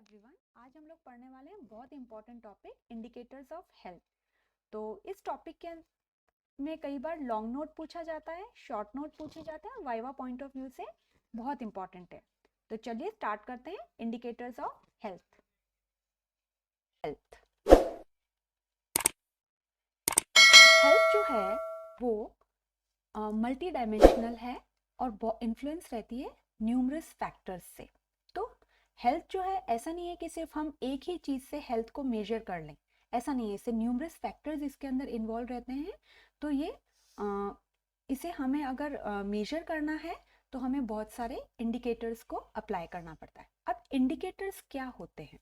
Everyone, आज हम लोग पढ़ने वाले हैं बहुत important topic indicators of health. तो इस टॉपिक के में कई बार लॉन्ग नोट पूछा जाता है, शॉर्ट नोट पूछे जाते हैं, वाइवा पॉइंट ऑफ व्यू से बहुत इंपॉर्टेंट है। तो चलिए स्टार्ट करते हैं। Indicators of health. Health health जो है वो मल्टी डायमेंशनल है और इन्फ्लुएंस रहती है न्यूमरस फैक्टर्स से। तो हेल्थ जो है ऐसा नहीं है कि सिर्फ हम एक ही चीज़ से हेल्थ को मेजर कर लें, ऐसा नहीं है। इससे न्यूमरस फैक्टर्स इसके अंदर इन्वॉल्व रहते हैं। तो इसे हमें अगर मेजर करना है तो हमें बहुत सारे इंडिकेटर्स को अप्लाई करना पड़ता है। अब इंडिकेटर्स क्या होते हैं?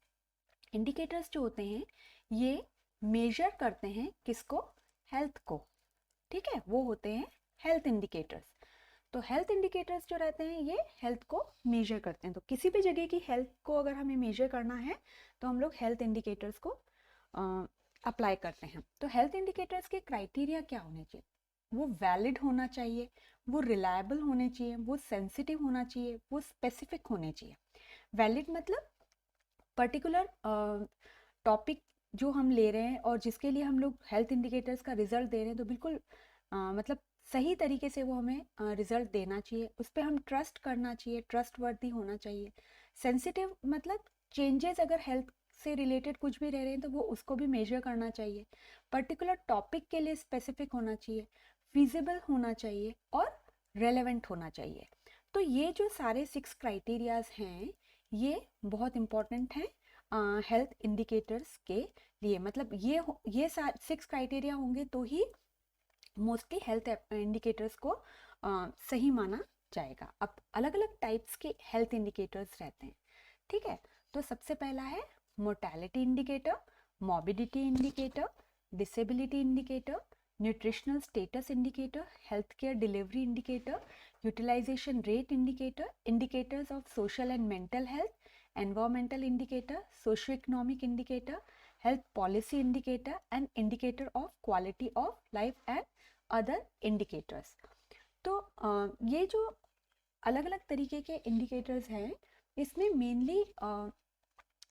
इंडिकेटर्स जो होते हैं ये मेजर करते हैं किसको? हेल्थ को। ठीक है, वो होते हैं हेल्थ इंडिकेटर्स। तो हेल्थ इंडिकेटर्स जो रहते हैं ये हेल्थ को मेजर करते हैं। तो किसी भी जगह की हेल्थ को अगर हमें मेजर करना है तो हम लोग हेल्थ इंडिकेटर्स को अप्लाई करते हैं। तो हेल्थ इंडिकेटर्स के क्राइटेरिया क्या होने चाहिए? वो वैलिड होना चाहिए, वो रिलायबल होने चाहिए, वो सेंसिटिव होना चाहिए, वो स्पेसिफिक होने चाहिए। वैलिड मतलब पर्टिकुलर टॉपिक जो हम ले रहे हैं और जिसके लिए हम लोग हेल्थ इंडिकेटर्स का रिजल्ट दे रहे हैं तो बिल्कुल मतलब सही तरीके से वो हमें रिजल्ट देना चाहिए, उस पर हम ट्रस्ट करना चाहिए, ट्रस्ट वर्दी होना चाहिए। सेंसिटिव मतलब चेंजेस अगर हेल्थ से रिलेटेड कुछ भी रह रहे हैं तो वो उसको भी मेजर करना चाहिए। पर्टिकुलर टॉपिक के लिए स्पेसिफिक होना चाहिए, फिजिबल होना चाहिए और रेलेवेंट होना चाहिए। तो ये जो सारे 6 क्राइटेरियाज हैं ये बहुत इंपॉर्टेंट हैं हेल्थ इंडिकेटर्स के लिए। मतलब ये 6 क्राइटेरिया होंगे तो ही मोस्टली हेल्थ इंडिकेटर्स को सही माना जाएगा। अब अलग अलग टाइप्स के हेल्थ इंडिकेटर्स रहते हैं। ठीक है, तो सबसे पहला है mortality indicator, morbidity indicator, disability indicator, nutritional status indicator, health care delivery indicator, utilisation rate indicator, indicators of social and mental health, environmental indicator, socio economic indicator, health policy indicator and indicator of quality of life and other indicators. तो ये जो अलग अलग तरीके के indicators हैं इसमें mainly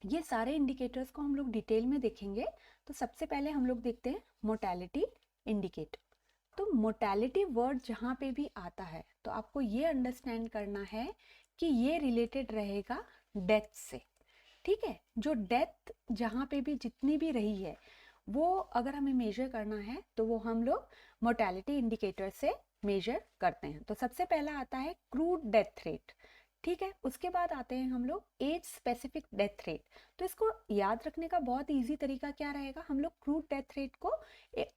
ये सारे इंडिकेटर्स को हम लोग डिटेल में देखेंगे। तो सबसे पहले हम लोग देखते हैं मोर्टेलिटी इंडिकेटर। तो मोर्टेलिटी वर्ड जहाँ पे भी आता है तो आपको ये अंडरस्टैंड करना है कि ये रिलेटेड रहेगा डेथ से। ठीक है, जो डेथ जहाँ पे भी जितनी भी रही है वो अगर हमें मेजर करना है तो वो हम लोग मोर्टेलिटी इंडिकेटर से मेजर करते हैं। तो सबसे पहला आता है क्रूड डेथ रेट। ठीक है, उसके बाद आते हैं हम लोग एज स्पेसिफिक डेथ रेट। तो इसको याद रखने का बहुत इजी तरीका क्या रहेगा? हम लोग क्रूड डेथ रेट को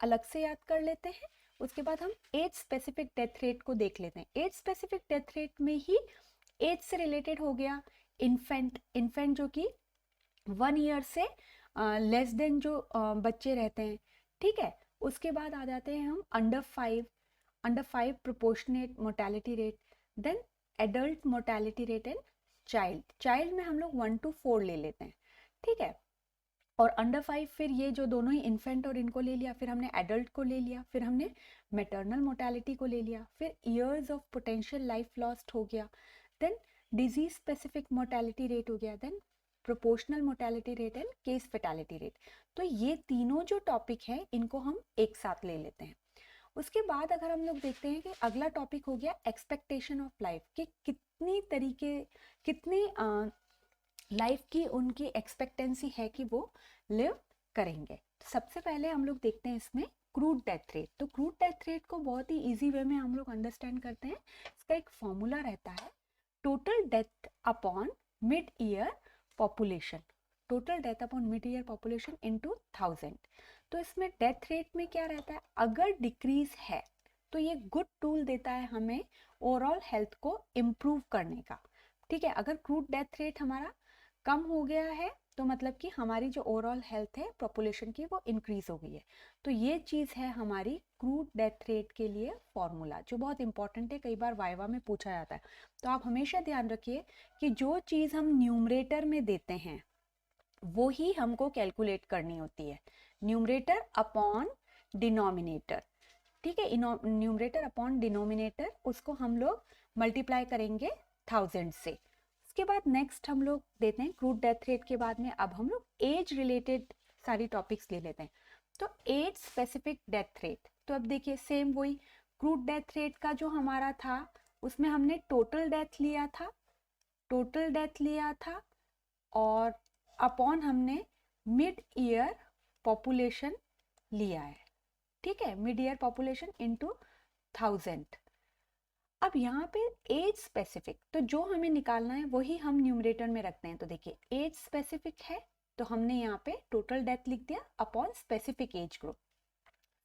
अलग से याद कर लेते हैं, उसके बाद हम एज स्पेसिफिक डेथ रेट को देख लेते हैं। एज स्पेसिफिक डेथ रेट में ही एज से रिलेटेड हो गया इन्फेंट जो कि 1 ईयर से लेस देन जो बच्चे रहते हैं। ठीक है, उसके बाद आ जाते हैं हम under 5 proportionate mortality rate, then adult mortality rate and child में हम लोग 1 to 4 ले लेते हैं। ठीक है, और अंडर 5 फिर ये जो दोनों ही इन्फेंट और इनको ले लिया, फिर हमने एडल्ट को ले लिया, फिर हमने मैटरनल मोर्टेलिटी को ले लिया, फिर years of potential life lost हो गया, then disease specific mortality rate हो गया, then proportional mortality rate and case fatality rate. तो ये तीनों जो टॉपिक है इनको हम एक साथ ले लेते हैं। उसके बाद अगर हम लोग देखते हैं कि अगला टॉपिक हो गया एक्सपेक्टेशन ऑफ लाइफ, कि कितनी लाइफ की उनकी एक्सपेक्टेंसी है कि वो लिव करेंगे। तो सबसे पहले हम लोग देखते हैं इसमें क्रूड डेथ रेट। तो क्रूड डेथ रेट को बहुत ही इजी वे में हम लोग अंडरस्टैंड करते हैं। इसका एक फॉर्मूला रहता है total death upon mid year population, total death upon mid year population into 1000। तो इसमें डेथ रेट में क्या रहता है? अगर डिक्रीज है तो ये गुड टूल देता है हमें ओवरऑल हेल्थ को इम्प्रूव करने का। ठीक है, अगर क्रूड डेथ रेट हमारा कम हो गया है तो मतलब कि हमारी जो ओवरऑल हेल्थ है पॉपुलेशन की वो इंक्रीज हो गई है। तो ये चीज़ है हमारी क्रूड डेथ रेट के लिए फॉर्मूला, जो बहुत इंपॉर्टेंट है, कई बार वाइवा में पूछा जाता है। तो आप हमेशा ध्यान रखिए कि जो चीज़ हम न्यूमरेटर में देते हैं वो ही हमको कैलकुलेट करनी होती है, न्यूमरेटर अपॉन डिनोमिनेटर। ठीक है, न्यूमरेटर अपॉन डिनोमिनेटर उसको हम लोग मल्टीप्लाई करेंगे 1000 से। उसके बाद नेक्स्ट हम लोग देते हैं क्रूड डेथ रेट के बाद में अब हम लोग एज रिलेटेड सारी टॉपिक्स ले लेते हैं। तो एज स्पेसिफिक डेथ रेट, तो अब देखिए सेम वही क्रूड डेथ रेट का जो हमारा था उसमें हमने टोटल डेथ लिया था और अपॉन हमने मिड ईयर पॉपुलेशन लिया है, ठीक है, मिड ईयर पॉपुलेशन इनटू 1000। अब यहाँ पे एज स्पेसिफिक, तो जो हमें निकालना है वही हम न्यूमरेटर में रखते हैं। तो देखिए एज स्पेसिफिक है तो हमने यहाँ पे टोटल डेथ लिख दिया upon specific age group,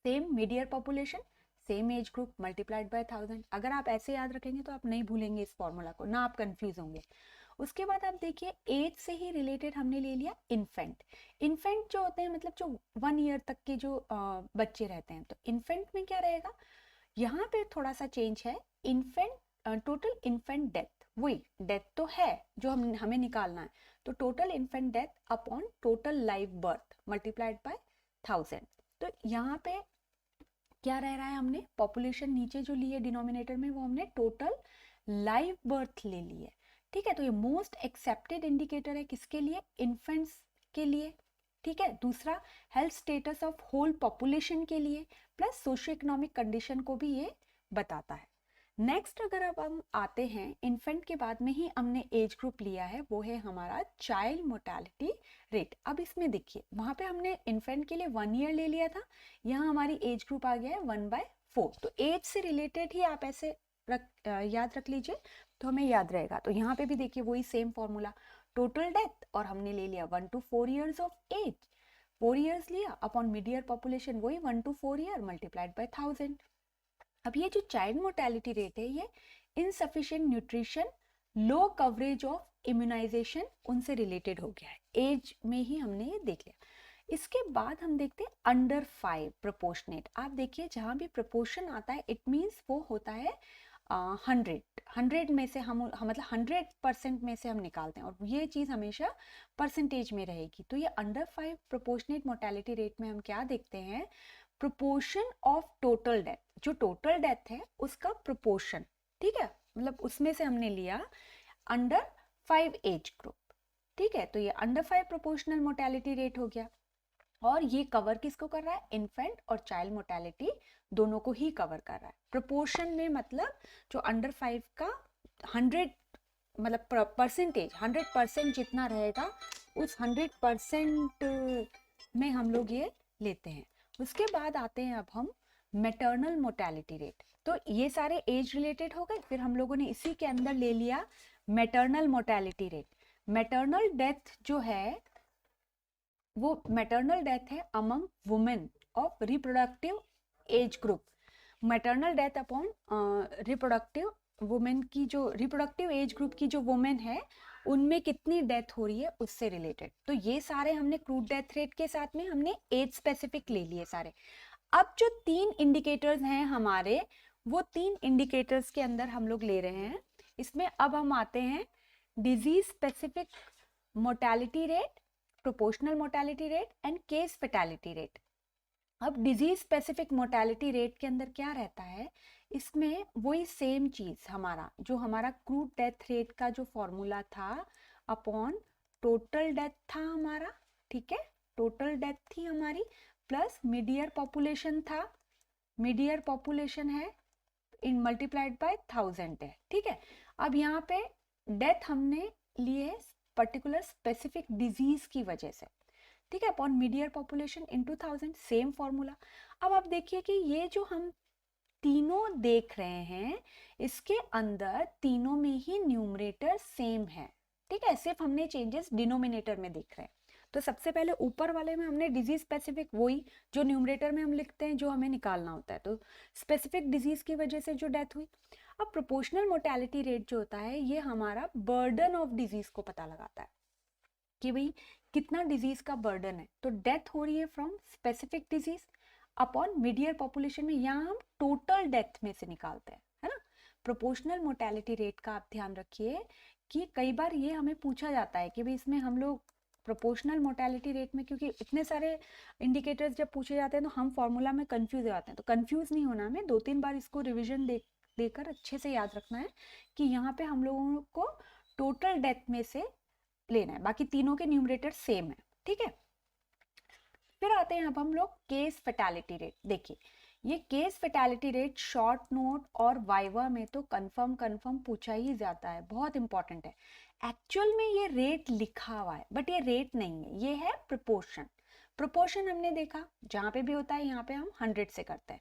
same mid year population same age group multiplied by 1000। अगर आप ऐसे याद रखेंगे तो आप नहीं भूलेंगे इस फॉर्मूला को, ना आप कंफ्यूज होंगे। उसके बाद आप देखिए एज से ही रिलेटेड हमने ले लिया इन्फेंट। इन्फेंट जो होते हैं मतलब जो 1 ईयर तक के जो बच्चे रहते हैं, तो इन्फेंट में क्या रहेगा, यहाँ पे थोड़ा सा चेंज है। इन्फेंट टोटल इन्फेंट डेथ, वही डेथ तो है जो हमें निकालना है, तो total infant death upon total live birth multiplied by 1000। तो यहाँ पे क्या रह रहा है, हमने पॉपुलेशन नीचे जो ली है डिनोमिनेटर में वो हमने टोटल लाइव बर्थ ले ली है, ठीक है। तो ये मोस्ट एक्सेप्टेड इंडिकेटर है किसके लिए, इन्फेंट्स के लिए, ठीक है। दूसरा health status of whole population के लिए, प्लस सोशियो इकोनॉमिक कंडीशन को भी ये बताता है। नेक्स्ट अगर अब हम आते हैं इन्फेंट के बाद में ही हमने एज ग्रुप लिया है, वो है हमारा चाइल्ड मोर्टेलिटी रेट। अब इसमें देखिए वहां पे हमने इन्फेंट के लिए 1 ईयर ले लिया था, यहाँ हमारी एज ग्रुप आ गया है 1/4। तो एज से रिलेटेड ही आप ऐसे याद रख लीजिए तो हमें याद रहेगा। तो यहाँ पे भी देखिए वही सेम फॉर्मूला, टोटल डेथ और हमने ले लिया 1 to 4 years of age, 4 years लिया अपॉन मिड ईयर पॉपुलेशन वही 1 to 4 year मल्टीप्लाइड बाय 1000। अब ये जो चाइल्ड मोर्टेलिटी रेट है ये insufficient nutrition, low coverage of immunisation उनसे रिलेटेड हो गया है, एज में ही हमने ये देख लिया। इसके बाद हम देखते हैं अंडर 5 प्रोपोर्शनेट। आप देखिए जहां भी प्रोपोर्शन आता है इट मीन्स वो होता है 100 में से हम मतलब 100% में से हम निकालते हैं, और ये चीज हमेशा परसेंटेज में रहेगी। तो ये अंडर 5 प्रोपोर्शनेट मोर्टेलिटी रेट में हम क्या देखते हैं, प्रोपोर्शन ऑफ टोटल डेथ, जो टोटल डेथ है उसका प्रोपोर्शन, ठीक है, मतलब उसमें से हमने लिया अंडर 5 एज ग्रुप, ठीक है। तो ये अंडर 5 प्रोपोर्शनल मोर्टेलिटी रेट हो गया, और ये कवर किसको कर रहा है, इन्फेंट और चाइल्ड मोर्टेलिटी दोनों को ही कवर कर रहा है। प्रोपोर्शन में मतलब जो अंडर 5 का 100 मतलब परसेंटेज 100% जितना रहेगा उस 100% में हम लोग ये लेते हैं। उसके बाद आते हैं अब हम मैटरनल मोर्टेलिटी रेट। तो ये सारे एज रिलेटेड हो गए, फिर हम लोगों ने इसी के अंदर ले लिया maternal mortality rate. Maternal death जो है वो मैटरनल डेथ है among women of reproductive age group, maternal death upon reproductive women की जो रिप्रोडक्टिव एज ग्रुप की जो वुमेन है उनमें कितनी डेथ हो रही है उससे रिलेटेड। तो ये सारे हमने क्रूड डेथ रेट के साथ में हमने एज स्पेसिफिक ले लिए सारे। अब जो 3 इंडिकेटर्स हैं हमारे, वो 3 इंडिकेटर्स के अंदर हम लोग ले रहे हैं। इसमें अब हम आते हैं disease specific mortality rate, proportional mortality rate and case fatality rate. अब डिजीज स्पेसिफिक मोर्टेलिटी रेट के अंदर क्या रहता है, इसमें वही सेम चीज हमारा जो हमारा क्रूड डेथ रेट का जो फॉर्मूला था अपॉन टोटल डेथ था हमारा, ठीक है, टोटल डेथ थी हमारी प्लस मिड ईयर पॉपुलेशन था, मिड ईयर पॉपुलेशन है इन मल्टीप्लाइड बाय 1000 है, ठीक है। अब यहाँ पे डेथ हमने लिए पर्टिकुलर स्पेसिफिक डिजीज की वजह से, ठीक है, upon mid year population into 1000, same formula. अब आप देखिए कि ये जो हम तीनों देख रहे हैं इसके अंदर तीनों में ही न्यूमरेटर सेम है, ठीक है, सिर्फ हमने चेंजेस डिनोमिनेटर में देख रहे हैं। तो सबसे पहले ऊपर वाले में हमने डिजीज स्पेसिफिक वही जो न्यूमरेटर में हम लिखते हैं जो हमें निकालना होता है, तो स्पेसिफिक डिजीज की वजह से जो डेथ हुई। अब प्रोपोर्शनल मोर्टेलिटी रेट जो होता है ये हमारा बर्डन ऑफ डिजीज को पता लगाता है कि भाई कितना डिजीज का बर्डन है। तो डेथ हो रही है from specific disease upon mid year population में, यहाँ हम टोटल डेथ में से निकालते हैं, है ना। प्रोपोर्शनल मोर्टेलिटी रेट का आप ध्यान रखिए कि कई बार ये हमें पूछा जाता है कि भाई इसमें हम लोग प्रोपोर्शनल मोर्टेलिटी रेट में, क्योंकि इतने सारे इंडिकेटर्स जब पूछे जाते हैं तो हम फॉर्मूला में कंफ्यूज हो जाते हैं। तो कंफ्यूज नहीं होना, हमें 2-3 बार इसको रिविजन देकर अच्छे से याद रखना है कि यहाँ पे हम लोगों को टोटल डेथ में से लेना है, बाकी तीनों के न्यूमरेटर सेम है, ठीक है। फिर आते हैं अब हम लोग केस फैटेलिटी रेट। देखिए ये case fatality rate short note और वाइवा में तो कंफर्म पूछा ही जाता है, बहुत इंपॉर्टेंट है। एक्चुअल में ये रेट लिखा हुआ है बट ये रेट नहीं है, ये है प्रोपोर्शन। प्रोपोर्शन हमने देखा जहाँ पे भी होता है यहाँ पे हम 100 से करते हैं,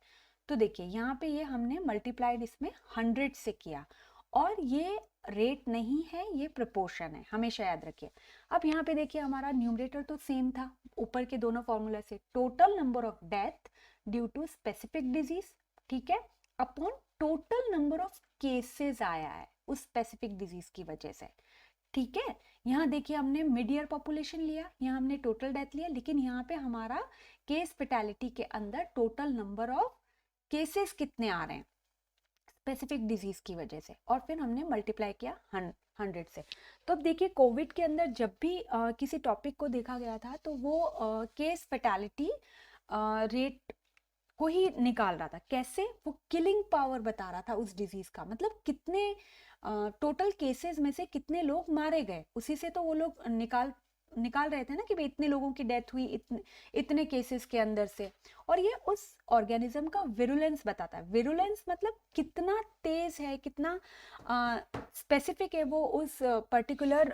तो देखिए यहाँ पे ये हमने मल्टीप्लाइड इसमें 100 से किया, और ये रेट नहीं है, ये प्रोपोर्शन है, हमेशा याद रखिए। अब यहाँ पे देखिए हमारा न्यूमरेटर तो सेम था ऊपर के दोनों फॉर्मूला से, total number of death due to specific disease, ठीक है, upon total number of cases आया है उस स्पेसिफिक डिजीज की वजह से, ठीक है। यहाँ देखिए हमने मिड ईयर पॉपुलेशन लिया, यहाँ हमने टोटल डेथ लिया, लेकिन यहाँ पे हमारा केस फैटेलिटी के अंदर टोटल नंबर ऑफ केसेस कितने आ रहे हैं स्पेसिफिक डिजीज की वजह से, और फिर हमने मल्टीप्लाई किया 100 से। तो अब देखिए कोविड के अंदर जब भी किसी टॉपिक को देखा गया था तो वो केस फैटेलिटी रेट को ही निकाल रहा था, कैसे, वो किलिंग पावर बता रहा था उस डिजीज का, मतलब कितने टोटल केसेस में से कितने लोग मारे गए, उसी से तो वो लोग निकाल रहे थे ना कि भाई इतने लोगों की डेथ हुई इतने केसेस के अंदर से। और ये उस ऑर्गेनिज्म का विरुलेंस बताता है, विरुलेंस मतलब कितना तेज है, कितना स्पेसिफिक है वो उस पर्टिकुलर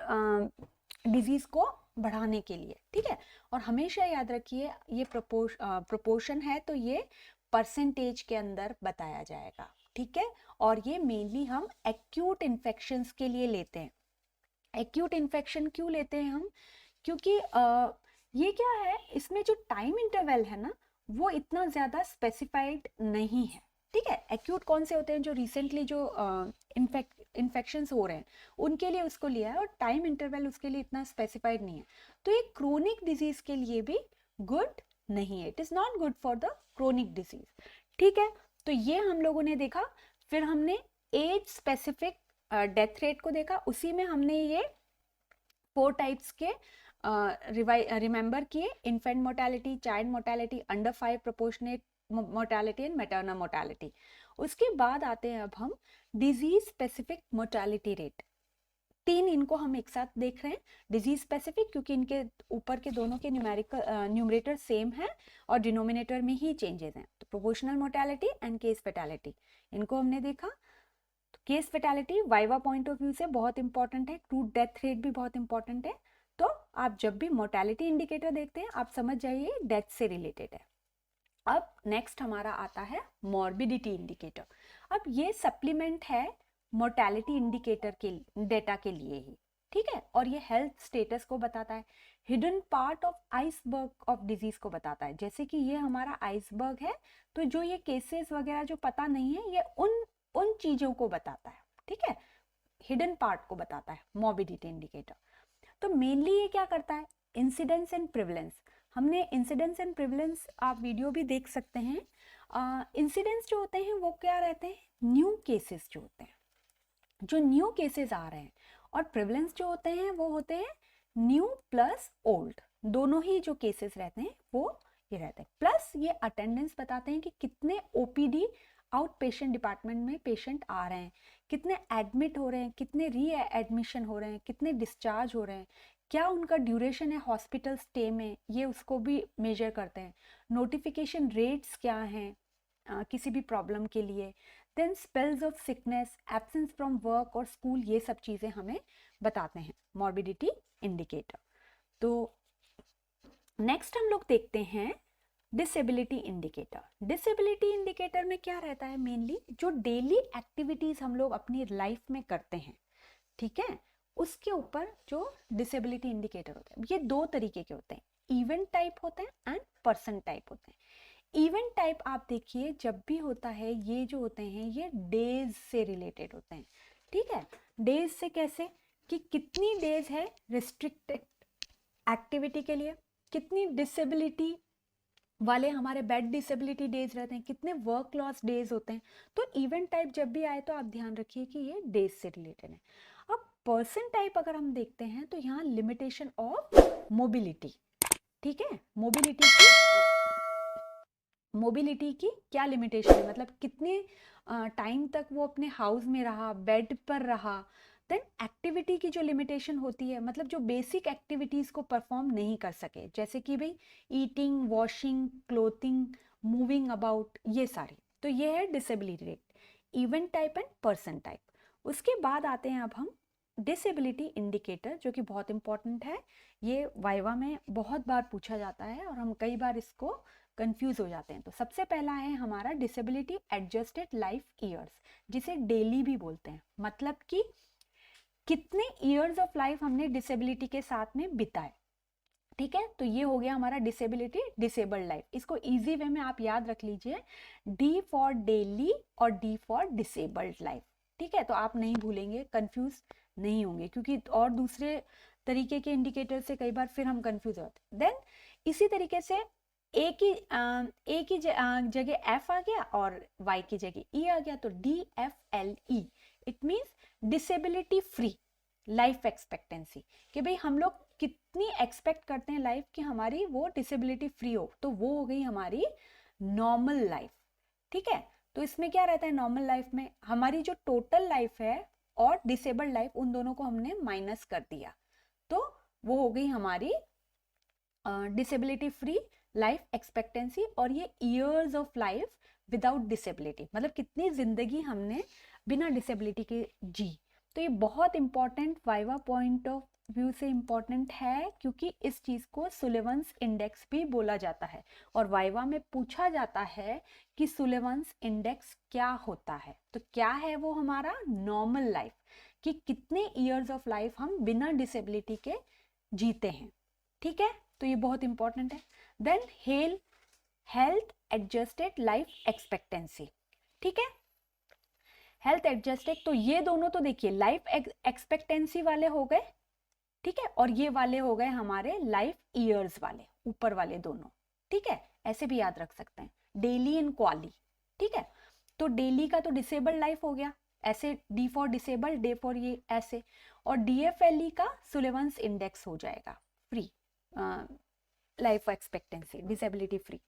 डिजीज को बढ़ाने के लिए, ठीक है। और हमेशा याद रखिए ये प्रोपोर्शन है तो ये परसेंटेज के अंदर बताया जाएगा, ठीक है। और ये मेनली हम एक्यूट इन्फेक्शंस के लिए लेते हैं। एक्यूट इन्फेक्शन क्यों लेते हैं हम, क्योंकि ये क्या है, इसमें जो टाइम इंटरवल है ना वो इतना ज़्यादा स्पेसिफाइड नहीं है, ठीक है। एक्यूट कौन से होते हैं, जो रिसेंटली जो इन्फेक्शंस हो रहे हैं उनके लिए उसको लिया है, और टाइम इंटरवल उसके लिए इतना स्पेसिफाइड नहीं है। तो ये क्रोनिक डिजीज के लिए भी गुड नहीं है, it is not good for the chronic disease, ठीक है। तो ये हम लोगों ने देखा। फिर हमने एज स्पेसिफिक डेथ रेट को देखा, उसी में हमने ये 4 टाइप्स के रिमेंबर किए, infant mortality, child mortality, under 5 proportionate mortality and maternal mortality. उसके बाद आते हैं अब हम डिजीज स्पेसिफिक मोर्टेलिटी रेट। 3 इनको हम एक साथ देख रहे हैं, डिजीज स्पेसिफिक क्योंकि इनके ऊपर के दोनों के न्यूमरेटर सेम है और डिनोमिनेटर में ही चेंजेस हैं। तो proportional mortality and case fatality, इनको हमने देखा। तो case fatality viva point of view से बहुत इंपॉर्टेंट है, क्रूड डेथ रेट भी बहुत इंपॉर्टेंट है। तो आप जब भी मोर्टेलिटी इंडिकेटर देखते हैं आप समझ जाइए डेथ से रिलेटेड है। अब नेक्स्ट हमारा आता है मॉर्बिडिटी इंडिकेटर। अब ये सप्लीमेंट है मोर्टेलिटी इंडिकेटर के डेटा के लिए ही, ठीक है। और ये हेल्थ स्टेटस को बताता है, hidden part of iceberg of disease को बताता है। जैसे कि ये हमारा आइसबर्ग है, तो जो ये केसेस वगैरह जो पता नहीं है ये उन चीजों को बताता है, ठीक है, हिडन पार्ट को बताता है मॉर्बिडिटी इंडिकेटर। तो मेनली ये क्या करता है, इंसिडेंस एंड प्रिवलेंस। हमने इंसिडेंस एंड प्रिवलेंस आप वीडियो भी देख सकते हैं। इंसिडेंस जो होते हैं वो क्या रहते हैं, न्यू केसेस जो होते हैं, जो न्यू केसेस आ रहे हैं, और प्रिवलेंस जो होते हैं वो होते हैं न्यू प्लस ओल्ड, दोनों ही जो केसेस रहते हैं वो ये रहते हैं। प्लस ये अटेंडेंस बताते हैं कि कितने ओपीडी आउट पेशेंट डिपार्टमेंट में पेशेंट आ रहे हैं, कितने एडमिट हो रहे हैं, कितने री एडमिशन हो रहे हैं, कितने डिस्चार्ज हो रहे हैं, क्या उनका ड्यूरेशन है हॉस्पिटल स्टे में, ये उसको भी मेजर करते हैं। नोटिफिकेशन रेट्स क्या हैं किसी भी प्रॉब्लम के लिए, then spells of sickness, absence from work और स्कूल, ये सब चीज़ें हमें बताते हैं मॉर्बिडिटी इंडिकेटर। तो नेक्स्ट हम लोग देखते हैं डिसेबिलिटी इंडिकेटर। डिसेबिलिटी इंडिकेटर में क्या रहता है, मेनली जो डेली एक्टिविटीज हम लोग अपनी लाइफ में करते हैं, ठीक है, उसके ऊपर जो डिसेबिलिटी इंडिकेटर होते हैं, ये 2 तरीके के होते हैं, इवेंट टाइप होते हैं एंड पर्सन टाइप होते हैं। इवेंट टाइप आप देखिए जब भी होता है ये जो होते हैं ये डेज से रिलेटेड होते हैं, ठीक है। डेज से कैसे, कि कितनी डेज है रिस्ट्रिक्टेड एक्टिविटी के लिए, कितनी डिसेबिलिटी वाले हमारे बेड डिसेबिलिटी डेज रहते हैं, कितने वर्क लॉस डेज होते हैं। तो इवेंट टाइप जब भी आए तो आप ध्यान रखिए कि ये डेज से रिलेटेड है। अब पर्सन टाइप अगर हम देखते हैं तो यहाँ लिमिटेशन ऑफ मोबिलिटी, ठीक है, मोबिलिटी की क्या लिमिटेशन है, मतलब कितने टाइम तक वो अपने हाउस में रहा, बेड पर रहा, देन एक्टिविटी की जो लिमिटेशन होती है, मतलब जो बेसिक एक्टिविटीज़ को परफॉर्म नहीं कर सके, जैसे कि भाई eating, washing, clothing, moving about, ये सारी, तो ये है disability rate, event type and person type. उसके बाद आते हैं अब हम डिसेबिलिटी इंडिकेटर, जो कि बहुत इंपॉर्टेंट है, ये वाइवा में बहुत बार पूछा जाता है और हम कई बार इसको कंफ्यूज हो जाते हैं। तो सबसे पहला है हमारा डिसेबिलिटी एडजस्टेड लाइफ ईयर्स, जिसे डेली भी बोलते हैं, मतलब कि कितने ईयर्स ऑफ लाइफ हमने डिसेबिलिटी के साथ में बिताए। ठीक है, तो ये हो गया हमारा डिसेबिलिटी, डिसेबल्ड लाइफ। इसको इजी वे में आप याद रख लीजिए, डी फॉर डेली और डी फॉर डिसेबल्ड लाइफ। ठीक है, तो आप नहीं भूलेंगे, कंफ्यूज नहीं होंगे, क्योंकि और दूसरे तरीके के इंडिकेटर से कई बार फिर हम कंफ्यूज होते हैं। देन इसी तरीके से ए की जगह एफ आ गया और वाई की जगह ई आ गया, तो D F L E, it means disability free life expectancy, कि भाई हम लोग कितनी एक्सपेक्ट करते हैं लाइफ कि हमारी वो डिसेबिलिटी फ्री हो, तो वो हो गई हमारी नॉर्मल लाइफ। ठीक है, तो इसमें क्या रहता है नॉर्मल लाइफ में, हमारी जो टोटल लाइफ है और डिसेबल्ड लाइफ, उन दोनों को हमने माइनस कर दिया, तो वो हो गई हमारी डिसेबिलिटी फ्री लाइफ एक्सपेक्टेंसी। और ये years of life without disability, मतलब कितनी जिंदगी हमने बिना डिसेबिलिटी के जी। तो ये बहुत important viva point of view से इंपॉर्टेंट है, क्योंकि इस चीज को सुलेवंस इंडेक्स भी बोला जाता है, और वाइवा में पूछा जाता है कि सुलेवंस इंडेक्स क्या होता है। तो क्या है वो हमारा नॉर्मल लाइफ, कि कितने ईयर्स ऑफ लाइफ हम बिना डिसेबिलिटी के जीते हैं। ठीक है, तो ये बहुत इंपॉर्टेंट है। Then health adjusted life expectancy. ठीक है, हेल्थ एडजस्टेड, तो ये दोनों तो देखिए लाइफ एक्सपेक्टेंसी वाले हो गए, ठीक है, और ये वाले हो गए हमारे लाइफ ईयर्स वाले, ऊपर वाले दोनों। ठीक है, ऐसे भी याद रख सकते हैं, डेली एंड क्वाली। ठीक है, तो डेली का तो डिसेबल्ड लाइफ हो गया, ऐसे D for disabled, D for ये ऐसे, और डीएफएलई का सुलेवंस इंडेक्स हो जाएगा free life expectancy, disability free.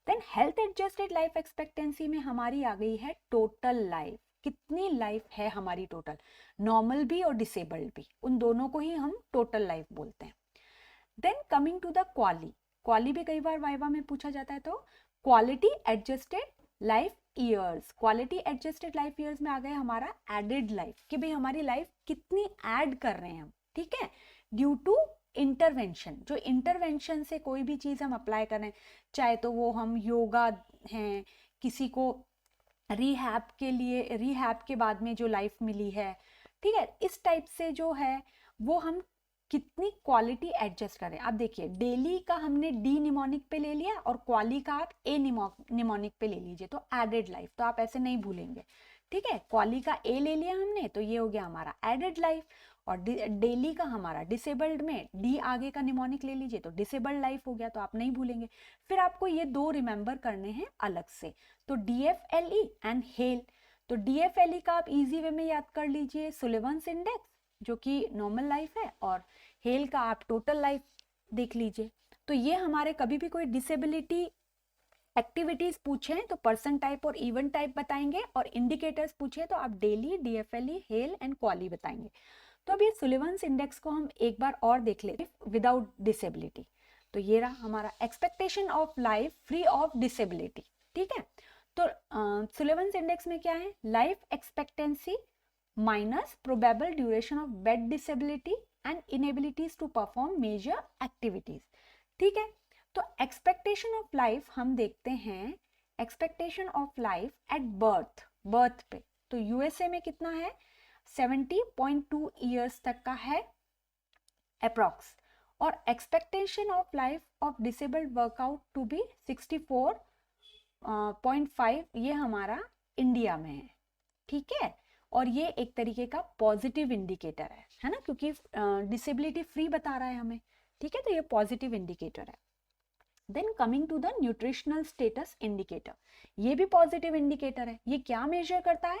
Then health adjusted life expectancy में हमारी आ गई है टोटल लाइफ, कितनी लाइफ है हमारी टोटल, नॉर्मल भी और डिसेबल्ड भी, उन दोनों को ही हम टोटल लाइफ बोलते हैं। देन कमिंग टू द क्वाली, क्वाली भी कई बार वाइवा में पूछा जाता है, तो quality adjusted life years, quality adjusted life years में आ गया हमारा एडेड लाइफ, कि भाई हमारी लाइफ कितनी ऐड कर रहे हैं हम। ठीक है, ड्यू टू इंटरवेंशन, जो इंटरवेंशन से कोई भी चीज हम अप्लाई करें, चाहे तो वो हम योगा हैं, किसी को रिहैब के लिए, रिहैब के बाद में जो लाइफ मिली है, ठीक है, इस टाइप से जो है वो हम कितनी क्वालिटी एडजस्ट करें। आप देखिए डेली का हमने डी निमोनिक पे ले लिया और क्वाली का आप ए निमोनिक पे ले लीजिए, तो एडेड लाइफ, तो आप ऐसे नहीं भूलेंगे। ठीक है, क्वाली का ए ले लिया हमने, तो ये हो गया हमारा एडेड लाइफ, और डेली का हमारा डिसेबल्ड में डी आगे का निमोनिक ले लीजिए, तो डिसेबल्ड लाइफ हो गया, तो आप नहीं भूलेंगे। फिर आपको ये दो रिमेंबर करने हैं अलग से, तो डीएफएलई एंड हेल। तो डीएफएलई का आप इजी वे में याद कर लीजिए सुलेवंस इंडेक्स, जो कि नॉर्मल लाइफ है, और हेल का आप टोटल लाइफ देख लीजिए। तो ये हमारे कभी भी कोई डिसेबिलिटी एक्टिविटीज पूछे तो पर्सन टाइप और इवेंट टाइप बताएंगे, और इंडिकेटर्स पूछे तो आप डेली, डीएफएलई, हेल एंड क्वाली बताएंगे। तो अब ये सुलेवंस इंडेक्स को हम एक बार और देख लेते हैं विदाउट डिसेबिलिटी। तो ये रहा हमारा expectation of life free of disability. ठीक है, तो सुलेवंस इंडेक्स में क्या है, life expectancy minus probable duration of bed disability and inabilities to perform major activities. ठीक है, तो एक्सपेक्टेशन ऑफ लाइफ हम देखते हैं, expectation of life at birth, birth पे, तो यूएसए में कितना है, 70.2 ईयर्स तक का है अप्रॉक्स, और expectation of life of disabled workout to be 64.5, ये हमारा इंडिया में है। ठीक है, और ये एक तरीके का पॉजिटिव इंडिकेटर है ना, क्योंकि डिसेबिलिटी फ्री बता रहा है हमें। ठीक है, तो ये पॉजिटिव इंडिकेटर है। Then coming to the nutritional status indicator, ये भी पॉजिटिव इंडिकेटर है। ये क्या मेजर करता है,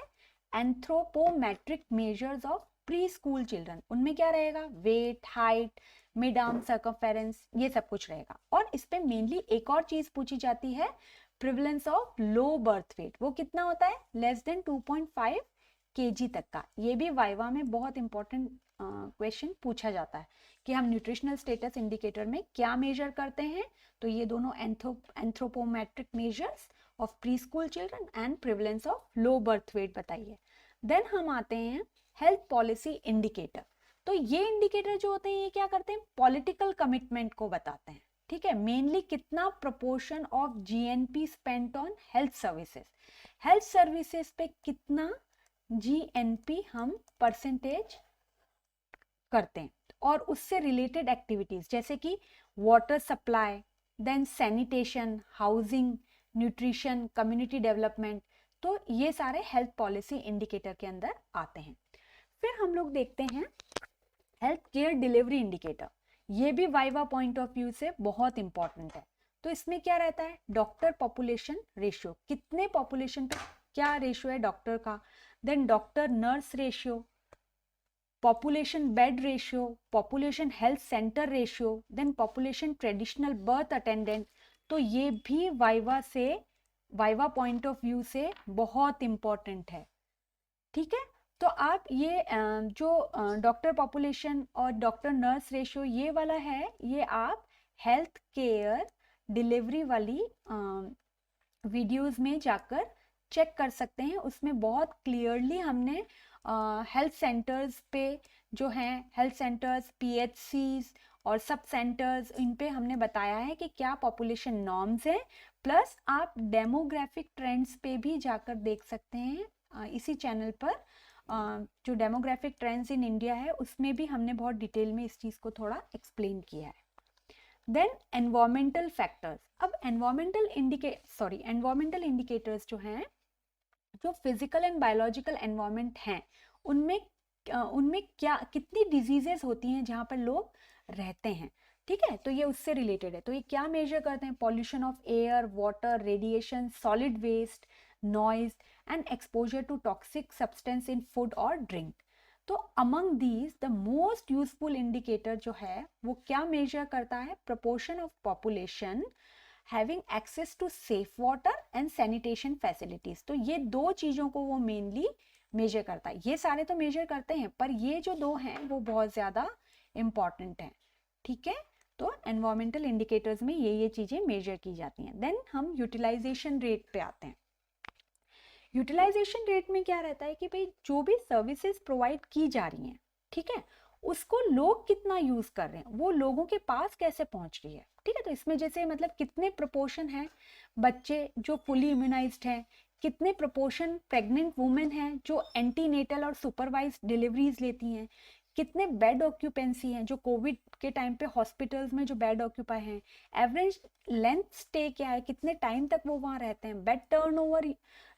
anthropometric measures of pre school children, उनमें क्या रहेगा, weight, height, mid arm circumference, ये सब कुछ रहेगा। और इस पे मेनली एक और चीज पूछी जाती है, prevalence of low birth weight, वो कितना होता है, लेस देन 2.5 केजी तक का। ये भी वाइवा में बहुत इंपॉर्टेंट क्वेश्चन पूछा जाता है कि हम न्यूट्रिशनल स्टेटस इंडिकेटर में क्या मेजर करते हैं। तो ये दोनों anthropometric measures of pre school children and prevalence of low birth weight बताइए। देन हम आते हैं हेल्थ पॉलिसी इंडिकेटर। तो ये इंडिकेटर जो होते हैं ये क्या करते हैं, पॉलिटिकल कमिटमेंट को बताते हैं। ठीक है, मेनली कितना proportion of GNP spent on health services, health services पे कितना जीएनपी हम परसेंटेज करते हैं, और उससे रिलेटेड एक्टिविटीज जैसे कि water supply, then sanitation, housing, nutrition, community development. तो ये सारे हेल्थ पॉलिसी इंडिकेटर के अंदर आते हैं। फिर हम लोग देखते हैं हेल्थ केयर डिलीवरी इंडिकेटर। ये भी वाइवा पॉइंट ऑफ व्यू से बहुत इंपॉर्टेंट है। तो इसमें क्या रहता है, डॉक्टर पॉपुलेशन रेशियो, कितने पॉपुलेशन पे क्या रेशियो है डॉक्टर का, then doctor nurse ratio, population bed ratio, population health centre ratio, then population traditional birth attendant. तो ये भी वाइवा पॉइंट ऑफ व्यू से बहुत इंपॉर्टेंट है। ठीक है, तो आप ये जो डॉक्टर पॉपुलेशन और डॉक्टर नर्स रेशियो ये वाला है, ये आप हेल्थ केयर डिलीवरी वाली वीडियोस में जाकर चेक कर सकते हैं। उसमें बहुत क्लियरली हमने हेल्थ सेंटर्स पे जो हैं, हेल्थ सेंटर्स, पीएचसीज और सब सेंटर्स, इन पे हमने बताया है कि क्या पॉपुलेशन नॉर्म्स हैं। प्लस आप डेमोग्राफिक ट्रेंड्स पे भी जाकर देख सकते हैं इसी चैनल पर। जो डेमोग्राफिक ट्रेंड्स इन इंडिया है उसमें भी हमने बहुत डिटेल में इस चीज़ को थोड़ा एक्सप्लेन किया है। Then environmental factors. अब एनवायरमेंटल इंडिकेटर्स जो हैं, जो फिजिकल एंड बायोलॉजिकल एनवायरनमेंट हैं, उनमें क्या कितनी डिजीजेस होती हैं जहाँ पर लोग रहते हैं। ठीक है, तो ये उससे रिलेटेड है। तो ये क्या मेजर करते हैं, pollution of air, water, radiation, solid waste, noise and exposure to toxic substance in food और ड्रिंक। तो among these the most useful indicator जो है वो क्या मेजर करता है, proportion of population having access to safe water and sanitation facilities. तो ये दो चीजों को वो मेनली मेजर करता है। ये सारे तो मेजर करते हैं, पर ये जो दो हैं वो बहुत ज्यादा इंपॉर्टेंट हैं। ठीक है, तो एनवायरमेंटल इंडिकेटर्स में ये चीजें मेजर की जाती हैं। देन हम यूटिलाइजेशन रेट पे आते हैं। यूटिलाइजेशन रेट में क्या रहता है कि भाई जो भी सर्विसेज प्रोवाइड की जा रही हैं, ठीक है, उसको लोग कितना यूज कर रहे हैं, वो लोगों के पास कैसे पहुंच रही है। ठीक है, तो इसमें जैसे मतलब कितने प्रोपोर्शन है बच्चे जो फुली इम्यूनाइज्ड हैं, कितने प्रोपोर्शन प्रेग्नेंट वुमेन हैं जो एंटीनेटल और सुपरवाइज्ड डिलीवरीज लेती हैं, कितने बेड ऑक्यूपेंसी हैं जो कोविड के टाइम पे हॉस्पिटल्स में जो बेड ऑक्यूपाई हैं, एवरेज लेंथ स्टे क्या है, कितने टाइम तक वो वहाँ रहते हैं, बेड टर्नओवर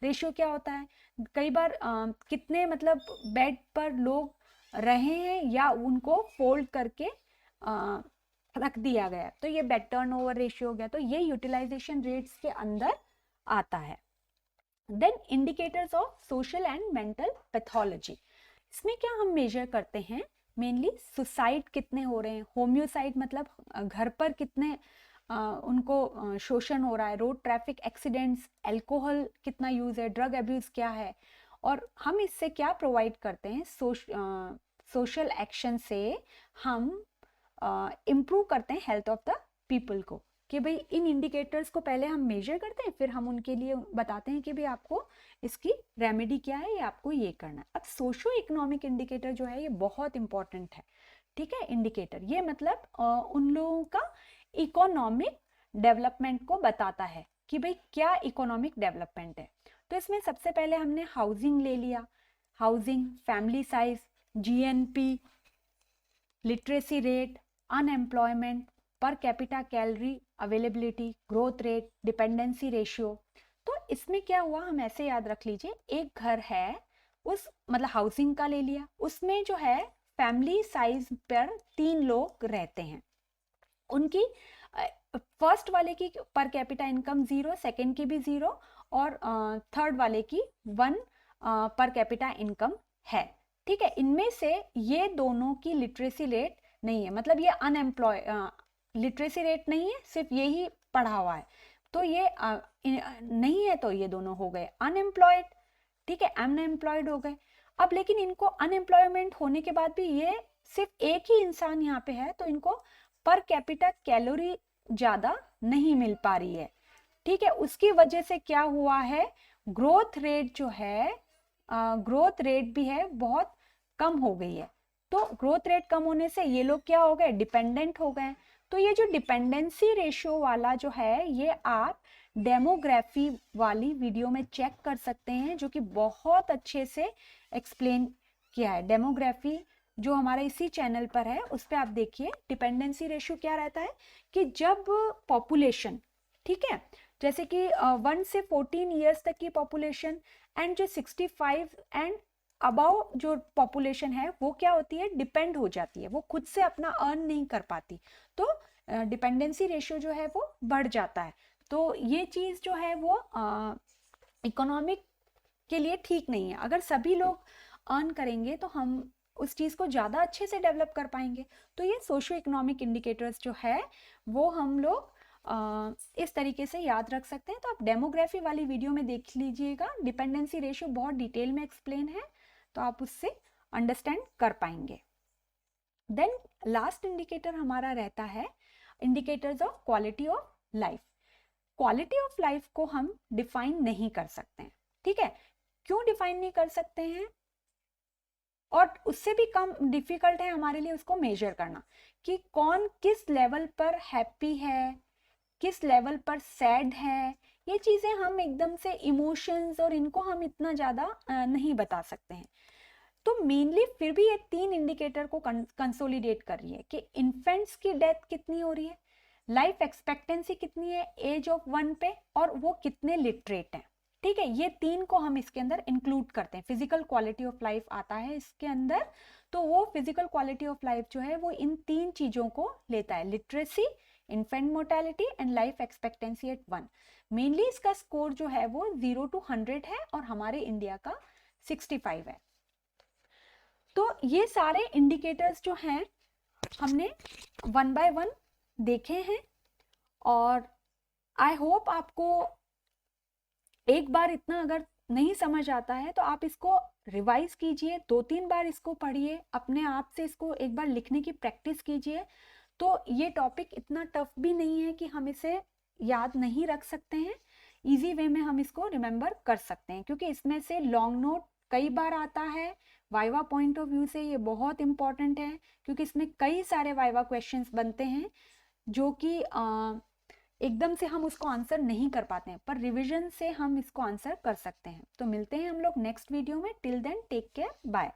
रेशियो क्या होता है, कई बार कितने मतलब बेड पर लोग रहे हैं या उनको फोल्ड करके रख दिया गया, तो ये बेड टर्नओवर रेशियो हो गया। तो ये यूटिलाइजेशन रेट्स के अंदर आता है। Then indicators of social and mental pathology. इसमें क्या हम मेजर करते हैं, मेनली सुसाइड कितने हो रहे हैं, होम्योसाइड मतलब घर पर कितने उनको शोषण हो रहा है, रोड ट्रैफिक एक्सीडेंट्स, अल्कोहल कितना यूज है, ड्रग अब्यूज क्या है, और हम इससे क्या प्रोवाइड करते हैं, सोशल एक्शन से हम इम्प्रूव करते हैं हेल्थ ऑफ द पीपल को, कि भाई इन इंडिकेटर्स को पहले हम मेजर करते हैं, फिर हम उनके लिए बताते हैं कि भाई आपको इसकी रेमेडी क्या है, ये आपको ये करना है। अब सोशो इकोनॉमिक इंडिकेटर जो है ये बहुत इंपॉर्टेंट है। ठीक है, इंडिकेटर ये मतलब उन लोगों का इकोनॉमिक डेवलपमेंट को बताता है कि भाई क्या इकोनॉमिक डेवलपमेंट है। तो इसमें सबसे पहले हमने हाउसिंग ले लिया, housing, family size, GNP, literacy rate, unemployment, per capita calorie availability, growth rate, dependency ratio. तो इसमें क्या हुआ, हम ऐसे याद रख लीजिए, एक घर है, उस मतलब हाउसिंग का ले लिया, उसमें जो है फैमिली साइज पर 3 लोग रहते हैं, उनकी फर्स्ट वाले की पर कैपिटा इनकम 0, सेकेंड की भी 0 और थर्ड वाले की 1 पर कैपिटा इनकम है। ठीक है, इनमें से ये दोनों की लिटरेसी रेट नहीं है, मतलब ये अनएम्प्लॉय लिटरेसी रेट नहीं है, सिर्फ यही पढ़ा हुआ है, तो ये नहीं है, तो ये दोनों हो गए अनएम्प्लॉयड। ठीक है, अनएम्प्लॉयड हो गए। अब लेकिन इनको अनएम्प्लॉयमेंट होने के बाद भी ये सिर्फ एक ही इंसान यहाँ पे है, तो इनको पर कैपिटा कैलोरी ज़्यादा नहीं मिल पा रही है, ठीक है। उसकी वजह से क्या हुआ है, ग्रोथ रेट जो है, ग्रोथ रेट भी है बहुत कम हो गई है। तो ग्रोथ रेट कम होने से ये लोग क्या हो गए, डिपेंडेंट हो गए। तो ये जो डिपेंडेंसी रेशियो वाला जो है, ये आप डेमोग्राफी वाली वीडियो में चेक कर सकते हैं, जो कि बहुत अच्छे से एक्सप्लेन किया है। डेमोग्राफी जो हमारे इसी चैनल पर है, उस पर आप देखिए डिपेंडेंसी रेशियो क्या रहता है कि जब पॉपुलेशन, ठीक है, जैसे कि 1 से 14 ईयर्स तक की पॉपुलेशन एंड जो 65 एंड अबाउ जो पॉपुलेशन है, वो क्या होती है, डिपेंड हो जाती है, वो खुद से अपना अर्न नहीं कर पाती, तो डिपेंडेंसी रेशियो जो है वो बढ़ जाता है। तो ये चीज़ जो है वो इकोनॉमिक के लिए ठीक नहीं है। अगर सभी लोग अर्न करेंगे तो हम उस चीज़ को ज़्यादा अच्छे से डेवलप कर पाएंगे। तो ये सोशो इकोनॉमिक इंडिकेटर्स जो है वो हम लोग इस तरीके से याद रख सकते हैं। तो आप डेमोग्राफी वाली वीडियो में देख लीजिएगा, डिपेंडेंसी रेशियो बहुत डिटेल में एक्सप्लेन है, तो आप उससे अंडरस्टैंड कर पाएंगे। देन लास्ट इंडिकेटर हमारा रहता है indicators of quality of life. Quality of life को हम डिफाइन नहीं कर सकते हैं, ठीक है। क्यों डिफाइन नहीं कर सकते हैं, और उससे भी कम डिफिकल्ट है हमारे लिए उसको मेजर करना कि कौन किस लेवल पर हैप्पी है, किस लेवल पर सैड है। ये चीज़ें हम एकदम से इमोशंस और इनको हम इतना ज़्यादा नहीं बता सकते हैं। तो मेनली फिर भी ये 3 इंडिकेटर को कंसोलिडेट कर रही है कि इन्फेंट्स की डेथ कितनी हो रही है, लाइफ एक्सपेक्टेंसी कितनी है एज ऑफ 1 पे, और वो कितने लिटरेट हैं, ठीक है। ये 3 को हम इसके अंदर इंक्लूड करते हैं। फिजिकल क्वालिटी ऑफ लाइफ आता है इसके अंदर, तो वो फिजिकल क्वालिटी ऑफ लाइफ जो है वो इन 3 चीज़ों को लेता है, literacy, infant mortality and life expectancy at 1। Mainly इसका स्कोर जो है वो 0 to 100 है और हमारे इंडिया का 65 है। तो ये सारे इंडिकेटर्स जो हैं हमने 1 by 1 देखे हैं, और आई होप आपको एक बार इतना अगर नहीं समझ आता है तो आप इसको रिवाइज कीजिए, 2-3 बार इसको पढ़िए, अपने आप से इसको एक बार लिखने की प्रैक्टिस कीजिए। तो ये टॉपिक इतना टफ भी नहीं है कि हम इसे याद नहीं रख सकते हैं, इजी वे में हम इसको रिमेंबर कर सकते हैं, क्योंकि इसमें से लॉन्ग नोट कई बार आता है। वाइवा पॉइंट ऑफ व्यू से ये बहुत इंपॉर्टेंट है, क्योंकि इसमें कई सारे वाइवा क्वेश्चंस बनते हैं जो कि एकदम से हम उसको आंसर नहीं कर पाते हैं, पर रिवीजन से हम इसको आंसर कर सकते हैं। तो मिलते हैं हम लोग नेक्स्ट वीडियो में। Till then take care, bye.